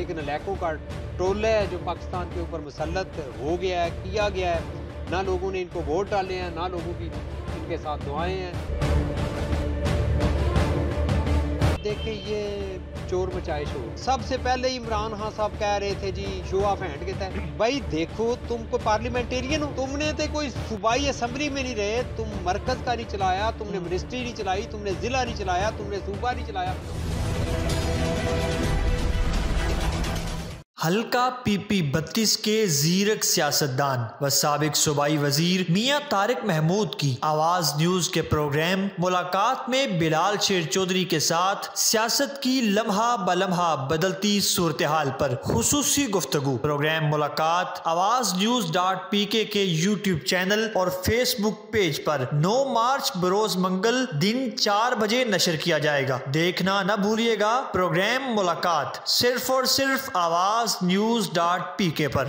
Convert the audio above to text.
एक नलायकों का टोला है जो पाकिस्तान के ऊपर मुसल्लत हो गया है, किया गया है। ना लोगों ने इनको वोट डाले हैं, ना लोगों की इनके साथ दुआएं हैं। देखें ये चोर मचाए शोर। सबसे पहले इमरान खान साहब कह रहे थे जी शो ऑफ हैंड के तहत। भाई देखो तुम कोई पार्लियामेंटेरियन हो, तुमने तो कोई सूबाई असेंबली में नहीं रहे, तुम मरकज का नहीं चलाया, तुमने मिनिस्ट्री नहीं चलाई, तुमने जिला नहीं चलाया, तुमने सूबा नहीं चलाया। हल्का PP 32 के जीरक सियासतदान व साबिक सूबाई वजीर मियां तारिक महमूद की आवाज न्यूज के प्रोग्राम मुलाकात में बिलाल शेर चौधरी के साथ सियासत की लम्हा बलम्हा बदलती सूरत हाल पर खुसूसी गुफ्तगू। प्रोग्राम मुलाकात आवाज न्यूज.pk के YouTube चैनल और फेसबुक पेज पर 9 मार्च बरोज मंगल दिन 4 बजे नशर किया जाएगा। देखना न भूलिएगा प्रोग्राम मुलाकात, सिर्फ और सिर्फ आवाज न्यूज.pk पर।